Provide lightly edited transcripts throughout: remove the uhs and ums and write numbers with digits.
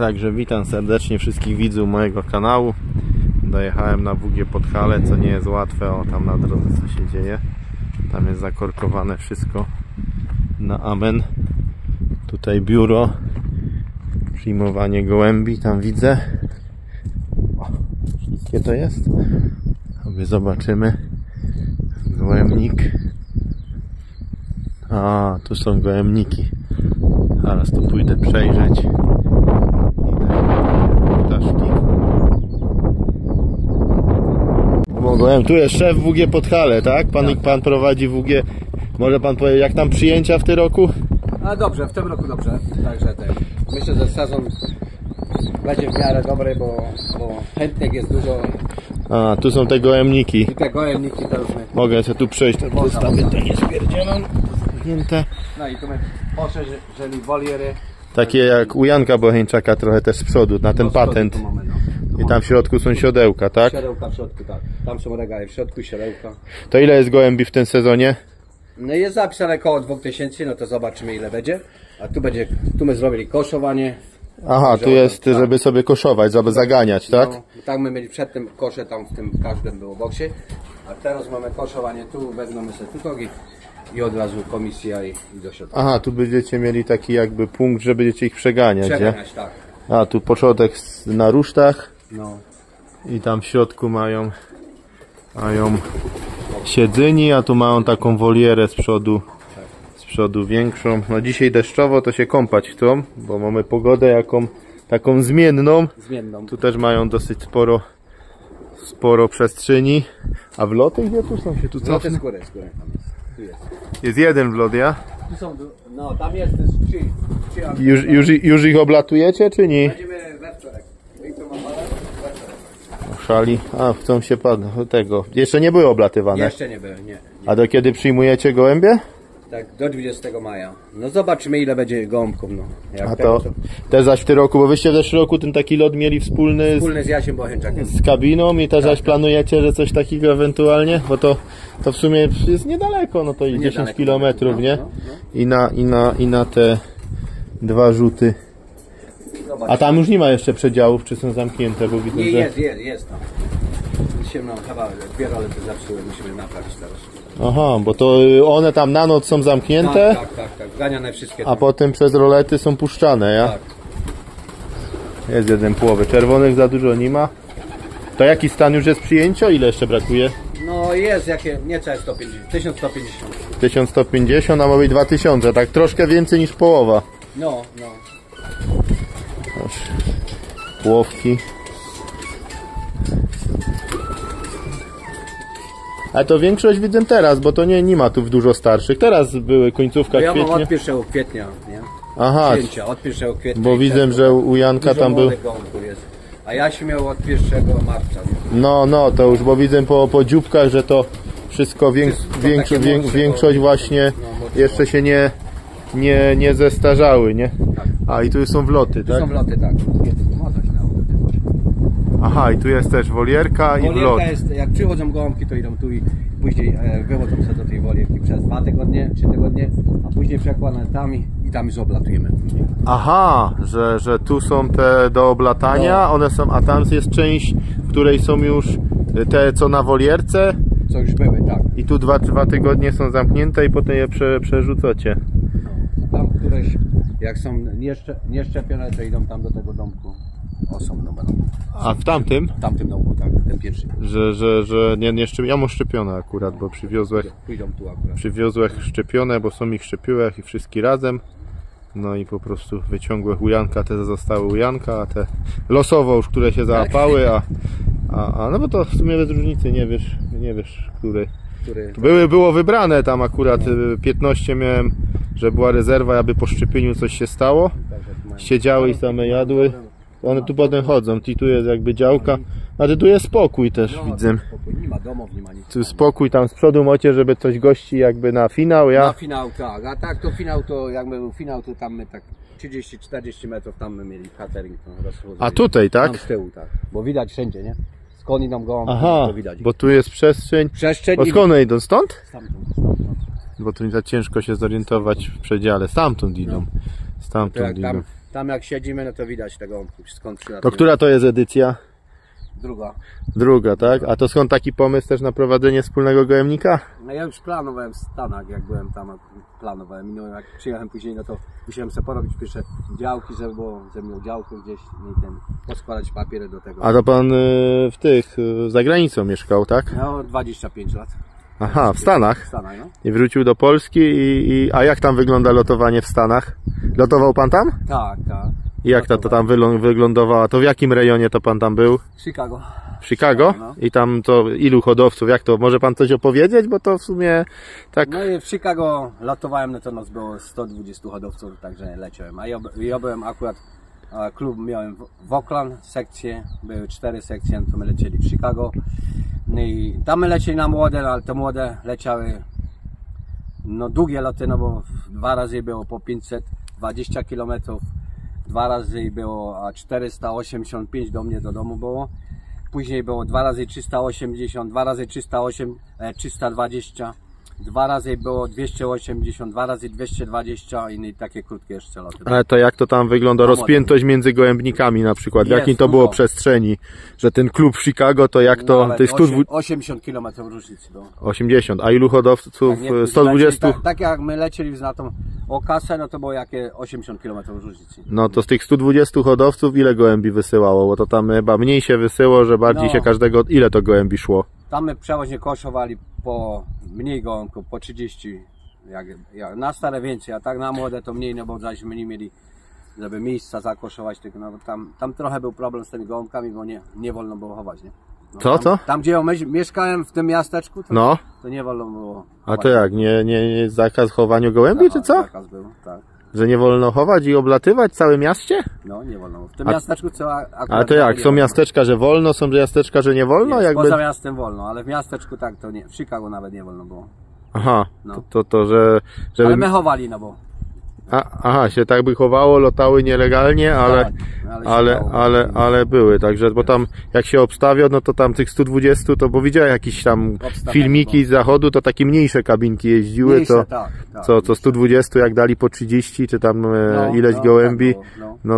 Także witam serdecznie wszystkich widzów mojego kanału. Dojechałem na WG Podhale, co nie jest łatwe. O, tam na drodze co się dzieje. Tam jest zakorkowane wszystko na amen. Tutaj biuro, przyjmowanie gołębi, tam widzę. O, śliskie to jest. Sobie zobaczymy. Gołębnik. A, tu są gołębniki. Zaraz to pójdę przejrzeć. Ptaszki. Mogłem. Tu jest szef WG Podhale, tak? Pan prowadzi WG. Może pan powiedzieć, jak tam przyjęcia w tym roku? A dobrze, w tym roku dobrze. Także myślę, że sezon będzie w miarę dobry, bo chętnych jest dużo. A, tu są te gołębniki. I te gołębniki to już my. Mogę sobie tu przejść, to postawię to nie spierdzielam. No i tu my poszerzyli woliery. Takie jak u Janka Bocheńczaka, trochę też z przodu, na ten patent. Mamy, I tam w środku są siodełka, tak? Siodełka w środku, tak. Tam są regały w środku, siodełka. To ile jest gołębi w tym sezonie? No jest zapisane około 2000, no to zobaczymy ile będzie. A tu my zrobili koszowanie. Aha, tu jest, tak, żeby sobie koszować, żeby zaganiać, tak? No, tak my mieli przedtem kosze, tam w tym każdym było boksie. A teraz mamy koszowanie tu, weźmiemy sobie tu togi i od razu komisja i do środka. Aha, tu będziecie mieli taki jakby punkt, że będziecie ich przeganiać, Przeganiać, tak. A, tu początek na rusztach. No. I tam w środku mają siedzeni, a tu mają taką wolierę z przodu większą. No dzisiaj deszczowo, to się kąpać chcą, bo mamy pogodę taką zmienną. Tu też mają dosyć sporo przestrzeni. A wloty gdzie tu są? Się tu cofnę? Skórę tam jest. Tu jest. Jest jeden wlot, ja? Tu są, no tam jest trzy. Już ich oblatujecie, czy nie? Będziemy we wtorek. Szali. A, chcą się tego. Jeszcze nie były oblatywane? Jeszcze nie były, nie. A do kiedy przyjmujecie gołębie? Tak, do 20 maja. No zobaczymy ile będzie gołąbków, no. A to te zaś w tym roku, bo wyście w zeszłym roku ten taki lot mieli wspólny z Jasiem Bocheńczakiem. Z kabiną i też zaś planujecie, że coś takiego ewentualnie? Bo to w sumie jest niedaleko, no to i 10 km, nie? I na te dwa rzuty. A tam już nie ma jeszcze przedziałów, czy są zamknięte, bo widzę, nie, że... jest tam. No, chyba dwie rolety zepsuły, musimy naprawić teraz. Aha, bo to one tam na noc są zamknięte? Tak, ganiane wszystkie tam. A potem przez rolety są puszczane, ja? Tak. Jest jeden połowy. Czerwonych za dużo nie ma. To jaki stan już jest przyjęcia? Ile jeszcze brakuje? No jest niecałe 150, 1150. 1150, a ma być 2000, tak troszkę więcej niż połowa. No. Płowki. Ale to większość widzę teraz, bo to nie ma tu dużo starszych. Teraz były końcówka kwietnia. Ja mam od 1 kwietnia, nie? Aha. Przyjęcia, od 1 kwietnia. Bo widzę, że u Janka tam był... Jest. A ja się miał od 1 marca. Nie? No, to już, bo widzę po dzióbkach, że to wszystko większość właśnie jeszcze się nie zestarzały, nie? Tak. A i tu są wloty, tak? Tu są wloty, tak. Aha, i tu jest też wolierka i wlot. Jest, jak przychodzą gołąbki, to idą tu i później wychodzą sobie do tej wolierki przez 2 tygodnie, 3 tygodnie, a później przekładane tam i tam już oblatujemy później. Aha, że tu są te do oblatania, one są, a tam jest część, w której są już te co na wolierce. Co już były, tak. I tu 2 tygodnie są zamknięte i potem je przerzucacie. No, tam któreś, jak są nieszczepione, to idą tam do tego domku. Osobno będą. A w tamtym? W tamtym domku, tak, ten pierwszy. Że nie szczepione. Ja mam szczepione akurat, bo Pójdą tu akurat. Przywiozłych szczepione, bo są ich szczepiłek i wszystkie razem. No i po prostu wyciągłych u Janka, te zostały u Janka, a te losowo już, które się załapały, no bo to w sumie bez różnicy, nie wiesz, który. Było wybrane tam akurat, 15 miałem, że była rezerwa, aby po szczepieniu coś się stało. Siedziały i same jadły. One tu potem chodzą, tu jest jakby działka, ale tu jest spokój też, widzę. Nie ma domów, nie ma nic. Tu spokój tam z przodu macie, żeby coś gości jakby na finał, ja? Na finał, tak, a tak to finał to jakby był finał, to tam my tak 30-40 metrów tam my mieli catering. A tutaj, tak? Tam z tyłu, tak, bo widać wszędzie, nie? Skąd idą gołąbki, to widać. Bo tu jest przestrzeń. Bo skąd one idą? Stąd? Stamtąd. Bo tu nie za ciężko się zorientować w przedziale. Stamtąd idą. Stamtąd idą. Tam jak siedzimy, no to widać te gołąbki, skąd To przylatują. która to jest edycja? Druga. Druga, tak? A to skąd taki pomysł też na prowadzenie wspólnego gołębnika? No ja już planowałem w Stanach, jak byłem tam, planowałem. No jak przyjechałem później, no to musiałem sobie porobić pierwsze działki, żeby miał działkę gdzieś i poskładać papiery do tego. A to pan za granicą mieszkał, tak? No 25 lat. Aha, w Stanach. W Stanach, no. I wrócił do Polski a jak tam wygląda lotowanie w Stanach? Lotował pan tam? Tak, tak. I jak to tam wyglądało? To w jakim rejonie to pan tam był? Chicago. W Chicago? No. I tam to ilu hodowców? Jak to? Może pan coś opowiedzieć? Bo to w sumie tak... No i w Chicago latowałem, no to nas było 120 hodowców, także leciałem. A ja byłem akurat, klub miałem w Oakland, sekcje, były 4 sekcje, no to my lecieli w Chicago. No i tam my lecieli na młode, ale te młode leciały no długie loty, no bo 2 razy było po 520 km, 2 razy było 485 do mnie do domu było. Później było 2 razy 380, 2 razy 308, 320, 2 razy było 280, 2 razy 220 i takie krótkie jeszcze loty. Ale to jak to tam wygląda? Rozpiętość między gołębnikami na przykład. W Jest jakim to dużo. było przestrzeni? Że ten klub w Chicago to jak to... Nawet tych 80 km różnicy było. 80. A ilu hodowców? Tak, nie, 120? lecieli, tak jak my lecieli na tą okasę, no to było jakie 80 km różnicy. No to z tych 120 hodowców ile gołębi wysyłało? Bo to tam chyba mniej się wysyło, że bardziej No. się każdego... Ile to gołębi szło? Tam my przeważnie koszowali po mniej gołąbków, po 30. Jak na stare więcej, a tak na młode to mniej, no bo żeśmy nie mieli, żeby miejsca zakoszować, tylko no, tam trochę był problem z tymi gołąbkami, bo nie wolno było chować, nie? No, Co, tam, co? Tam gdzie ja mieszkałem w tym miasteczku, No. to nie wolno było A chować. to jak? Nie zakaz chowania gołębi, czy co? Zakaz był, tak. Że nie wolno chować i oblatywać całe mieście? No, nie wolno. W tym miasteczku co akurat... A to jak? nie Są wolno. miasteczka, że wolno, są miasteczka, że nie wolno? Jest, Jakby... poza miastem wolno, ale w miasteczku tak to nie. W Chicago nawet nie wolno było. Aha, No. że... Żeby... Ale my chowali, no bo... Aha, się tak by chowało, lotały nielegalnie, ale... Tak, ale się dało. Ale były, także, bo tam jak się obstawia, no to tam tych 120, to bo widziałem jakieś tam Obstawiane, filmiki z zachodu, to takie mniejsze kabinki jeździły, Mniejsze, to tak, co 120 jak dali po 30, czy tam ileś gołębi, tak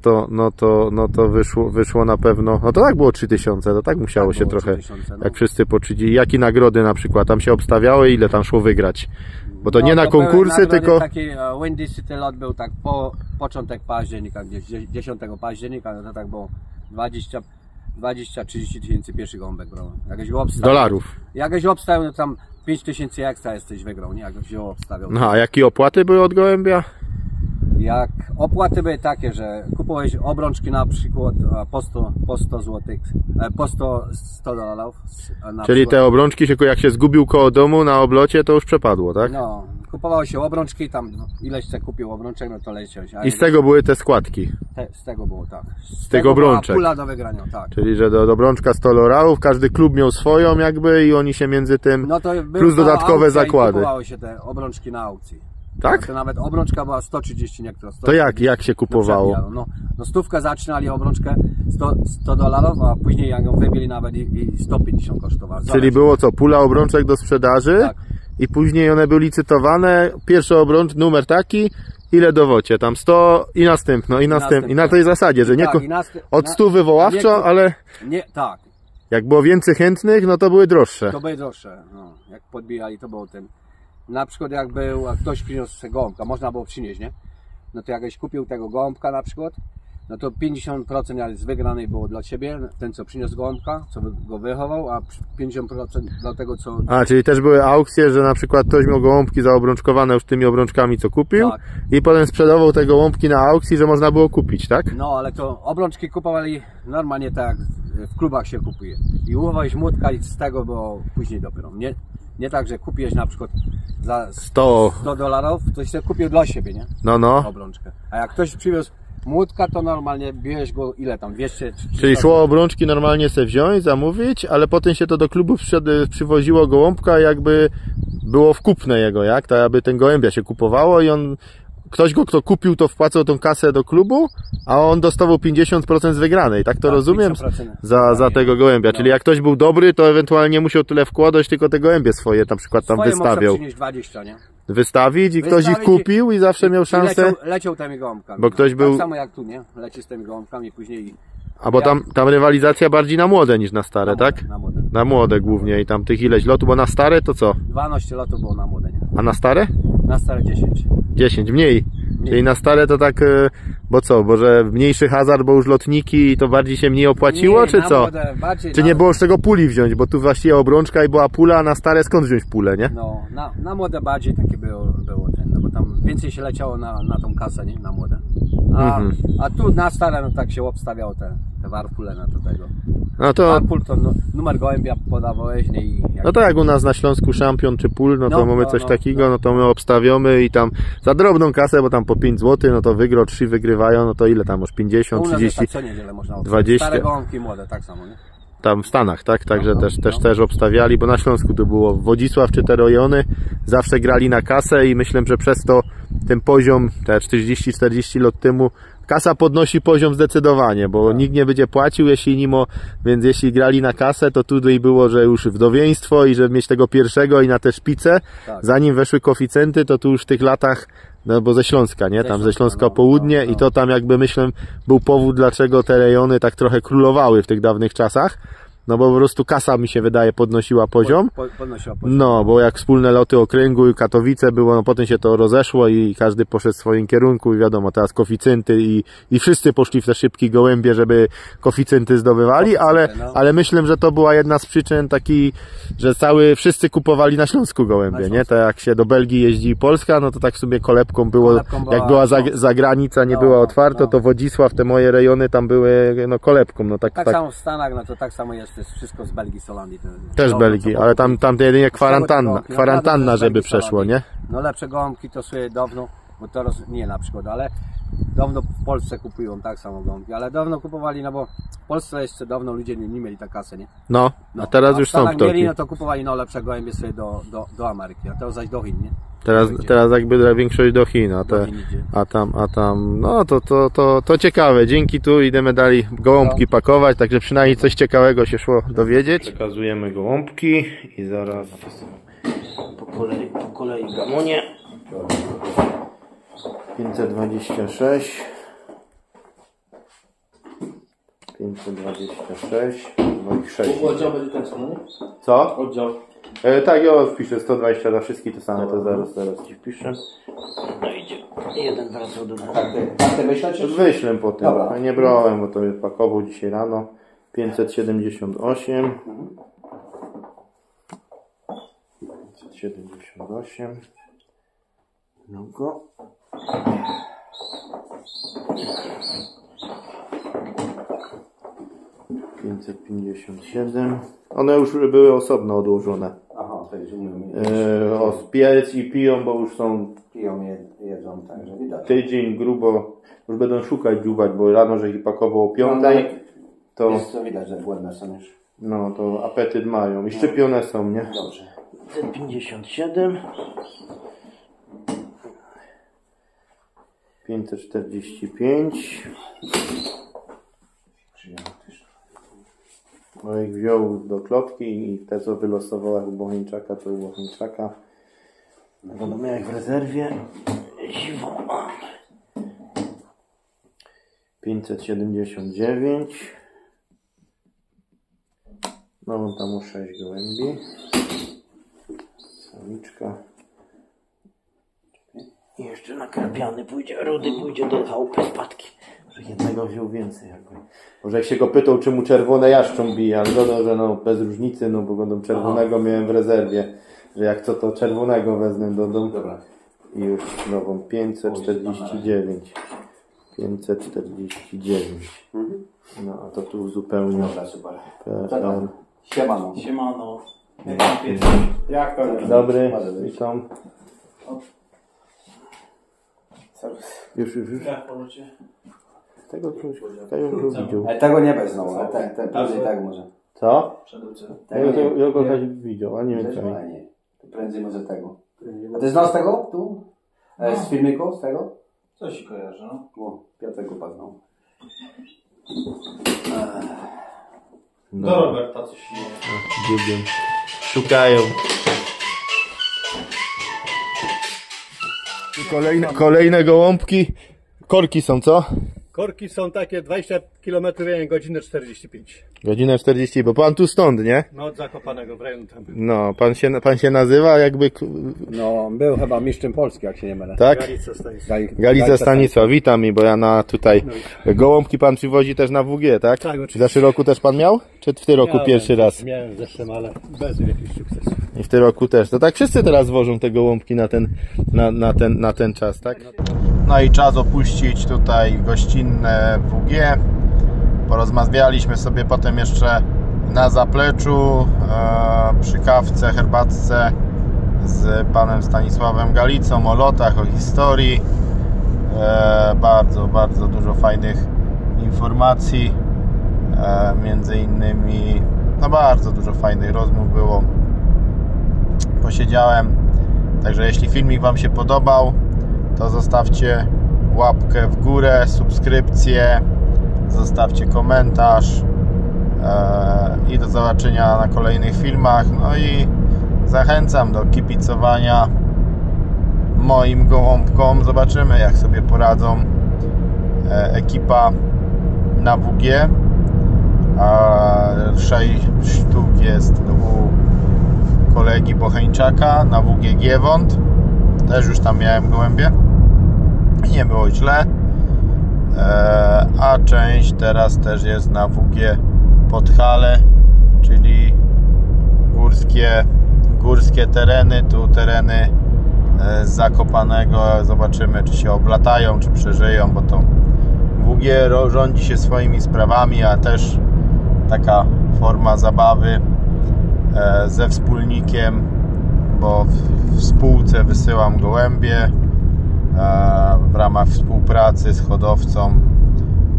było, no to wyszło na pewno, no to tak było 3000, to tak musiało Tak się było, trochę, 3000, no. jak wszyscy po 30, jakie nagrody na przykład, tam się obstawiało i ile tam szło wygrać, bo to nie na to były konkursy, nagrody, tylko... Taki Windy City Lot był tak początek października, gdzieś 10 października, no to tak było 20-30 tysięcy pierwszy gołąbek brał. Jakieś go obstawił. Dolarów. Jakieś obstawił, no tam 5 tysięcy ekstra jesteś wygrał, nie? Jakbyś ją obstawiał. No a jakie opłaty były od gołębia? Jak opłaty były takie, że kupowałeś obrączki na przykład po 100 zł, po 100 dolarów. Czyli te obrączki, jak się zgubił koło domu na oblocie, to już przepadło, tak? No, kupowało się obrączki, tam ileś se kupił obrączek, no to leciałeś. I z tego były te składki. Z tego było, tak. Z tych tego obrączek. była pula do wygrania, tak. Czyli, że do obrączka 100 dolarów, każdy klub miał swoją jakby i oni się między tym, No to plus dodatkowe zakłady. Kupowały się te obrączki na aukcji. Tak? To nawet obrączka była 130 niektóre. To jak się kupowało? No stówkę zaczynali obrączkę 100 dolarów, a później jak ją wybili nawet i 150 kosztowała. Czyli było co, pula obrączek do sprzedaży Tak. i później one były licytowane, pierwszy obrączek, numer taki, ile dowocie, tam 100 i następno, i następno. I na tej zasadzie, że nie Tak, i od 100 wywoławczo, ale Nie, tak. jak było więcej chętnych, no to były droższe. To były droższe. No, jak podbijali, to było ten. Na przykład jak ktoś przyniósł gołąbka, można było przynieść, nie? No to jakbyś kupił tego gołąbka na przykład, no to 50% z wygranej było dla ciebie, ten co przyniósł gołąbka, co go wychował, a 50% dla tego co... A, czyli też były aukcje, że na przykład ktoś miał gołąbki zaobrączkowane już tymi obrączkami, co kupił, Tak. i potem sprzedawał te gołąbki na aukcji, że można było kupić, tak? No ale to obrączki kupowali normalnie tak jak w klubach się kupuje. I uchowałeś młódka i z tego było później dopiero. Nie tak, że kupiłeś na przykład za 100. $100, to się kupił dla siebie, nie? No. Obrączkę. A jak ktoś przywiózł młódka, to normalnie bierzesz go ile tam, 200 czy 300. Czyli szło obrączki normalnie sobie wziąć, zamówić, ale potem się to do klubu przywoziło gołąbka, jakby było wkupne jego, jak? Tak aby ten gołębia się kupowało i on... Ktoś go, kto kupił, to wpłacał tą kasę do klubu, a on dostawał 50% z wygranej, tak to Tak, rozumiem? 50%. Za tego gołębia. No. Czyli jak ktoś był dobry, to ewentualnie musiał tyle wkładać, tylko te gołębie swoje na przykład tam Swoje wystawiał. można przynieść 20, nie? wystawić i ktoś ich kupił i zawsze miał szansę. Leciał tymi gołąbkami. Bo ktoś był... Tak samo jak tu, nie? Leci z tymi gołąbkami później. A bo tam rywalizacja bardziej na młode niż na stare, na młode, tak? Na młode. Na młode głównie i tam tych ileś lotów, bo na stare to co? 12 lotów było na młode, nie? A na stare? Na stare 10. 10, mniej. Czyli na stare to tak, bo co, bo że mniejszy hazard, bo już lotniki i to bardziej się mniej opłaciło, Nie, czy na co? młode, Czy nie było z czego puli wziąć, bo tu właściwie obrączka i była pula, a na stare skąd wziąć pulę, nie? No, na młode bardziej takie było ten, no bo tam więcej się leciało na tą kasę, nie? Na młode. A tu na stare, no tak się obstawiało te warpule na do tego. No to... Warpul to numer gołębia podawałeś, nie? I No to jak u nas na Śląsku szampion czy pól, no to mamy coś takiego, no to my obstawiamy i tam za drobną kasę, bo tam po 5 zł, no to wygro, 3 wygrywają, no to ile tam już 50, 30, tak co niedzielę można 20. Stare gołąbki młode, tak samo, nie? Tam w Stanach, tak? Także też obstawiali, bo na Śląsku to było Wodzisław czy te rejony, zawsze grali na kasę i myślę, że przez to ten poziom, te 40-40 lat temu, kasa podnosi poziom zdecydowanie, bo nikt nie będzie płacił, więc jeśli grali na kasę, to tutaj było, że już wdowieństwo i żeby mieć tego pierwszego i na te szpice, zanim weszły koeficjenty, to tu już w tych latach, no bo ze Śląska, nie? Tam ze Śląska południe i to tam jakby myślę był powód, dlaczego te rejony tak trochę królowały w tych dawnych czasach. No bo po prostu kasa mi się wydaje podnosiła poziom. No, bo jak wspólne loty okręgu i Katowice było, no potem się to rozeszło i każdy poszedł w swoim kierunku i wiadomo, teraz koeficjenty i wszyscy poszli w te szybkie gołębie, żeby koeficjenty zdobywali, ale myślę, że to była jedna z przyczyn takiej, że wszyscy kupowali na Śląsku gołębie, nie? Tak jak się do Belgii jeździ Polska, no to tak sobie kolebką było, jak była zagranica, nie była otwarta, to Wodzisław, te moje rejony tam były no kolebką, no tak samo w Stanach, no to tak samo jest wszystko z Belgii, z Holandii. Też Belgii, ale tam jedynie kwarantanna, żeby przeszło, nie? No lepsze gołąbki to sobie dawno, bo teraz nie na przykład, ale dawno w Polsce kupują tak samo gołąbki, ale dawno kupowali, no bo w Polsce jeszcze dawno ludzie nie mieli tak kasy, nie? No, a teraz już są ptoki. No to kupowali lepsze gołębie sobie do Ameryki, a teraz zaś do Chin, nie? Teraz jakby większość do Chin, a tam, no to ciekawe, dzięki tu idziemy dalej gołąbki pakować, także przynajmniej coś ciekawego się szło dowiedzieć. Przekazujemy gołąbki i zaraz po kolei gamonie. 526 no i 6. Oddział będzie ten sam, nie? Co? Oddział. Tak, ja wpiszę 120 dla wszystkich, to same, to zaraz ci wpiszę. No idzie. Jeden wracał do domu. Tak ty myśleć? Wyślę po tym. Dobra. Nie brałem, bo to pakował dzisiaj rano. 578. 578. No go. $557. One już były osobno odłożone. Aha, to już piec i piją, bo już są. Piją, jedzą, także widać. Tydzień grubo. Już będą szukać, dziubać, bo rano, że ich pakował o 5. To jest to widać, że głodne są już. No, to apetyt mają. I szczepione są, nie? Dobrze. 57. 545. No i wziął do klotki i te co wylosowała u Bocheńczaka, to u Bocheńczaka. Wiadomo jak w rezerwie. Siwą mam. 579. No mam tam 6 gołębi. Samiczka. I jeszcze nakrapiany pójdzie, rudy pójdzie do chałupy spadki. Może jednego wziął więcej jakby. Może jak się go pytał, czy mu czerwone jaszczą bije, ale dodał, że no bez różnicy, no bo będą czerwonego miałem w rezerwie. Że jak co to czerwonego wezmę do domu. Dobra. I już nową 549. 549. No a to tu uzupełnię. Dobra, super. Siemano. Siemano. Jak to jest? Dobry, witam. Już. Jak polucie? Tego już widział. Ale tego nie bez znowu, ale te prędzej tak może. Co? Przeduce. Ja go widział, a nie wiem co. Nie. To prędzej może tego. A ty znasz tego tu? Z filmiku? Z tego? Coś się kojarzy, no. O, Piotrek upadł. Do Roberta coś się Biegiem. Szukają. Kolejne gołąbki. Korki są co? Korki są takie 20 km godzinę 45. Godzinę 40, bo pan tu stąd, nie? No od Zakopanego w rejonu tam. No, pan się nazywa jakby... No, był chyba mistrzem Polski, jak się nie mylę. Tak? Galica Stanisław. Galica Stanisław, witam mi, bo ja na tutaj... Gołąbki pan przywozi też na WG, tak? Tak, oczywiście. W zeszłym roku też pan miał? Czy w tym roku pierwszy raz? Miałem w zeszłym, ale bez jakichś sukcesów. I w tym roku też. To tak wszyscy teraz wożą te gołąbki na ten czas, tak? No i czas opuścić tutaj gościnne WG. Porozmawialiśmy sobie potem jeszcze na zapleczu przy kawce, herbatce z panem Stanisławem Galicą o lotach, o historii. Bardzo dużo fajnych informacji. Między innymi no bardzo dużo fajnych rozmów było. Posiedziałem. Także jeśli filmik wam się podobał, to zostawcie łapkę w górę, subskrypcję, zostawcie komentarz i do zobaczenia na kolejnych filmach. No i zachęcam do kibicowania moim gołąbkom. Zobaczymy, jak sobie poradzą ekipa na WG. 6 sztuk jest u kolegi Bocheńczaka na WG Giewont. Też już tam miałem gołębie. Nie było źle. A część teraz też jest na WG Podhale, czyli górskie tereny. Tu tereny z Zakopanego. Zobaczymy, czy się oblatają, czy przeżyją, bo to WG rządzi się swoimi sprawami, a też taka forma zabawy ze wspólnikiem, bo w spółce wysyłam gołębie w ramach współpracy z hodowcą.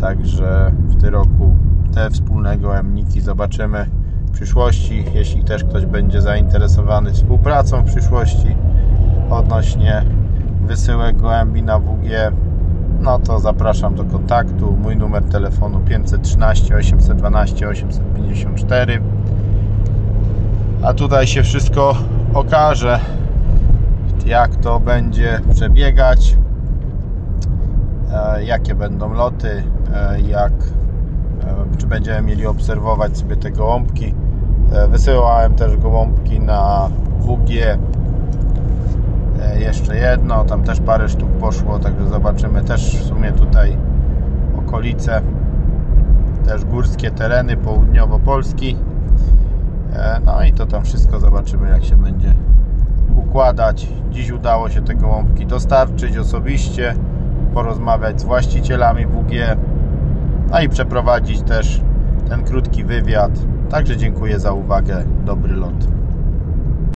Także w tym roku te wspólne gołębniki zobaczymy w przyszłości. Jeśli też ktoś będzie zainteresowany współpracą w przyszłości odnośnie wysyłek gołębi na WG, no to zapraszam do kontaktu. Mój numer telefonu 513 812 854. A tutaj się wszystko okaże, jak to będzie przebiegać, jakie będą loty, czy będziemy mieli obserwować sobie te gołąbki. Wysyłałem też gołąbki na WG, jeszcze jedno, tam też parę sztuk poszło, także zobaczymy. Też w sumie tutaj okolice, też górskie tereny południowo-Polski. No i to tam wszystko zobaczymy, jak się będzie układać. Dziś udało się te gołąbki dostarczyć osobiście, porozmawiać z właścicielami WG, no i przeprowadzić też ten krótki wywiad. Także dziękuję za uwagę, dobry lot.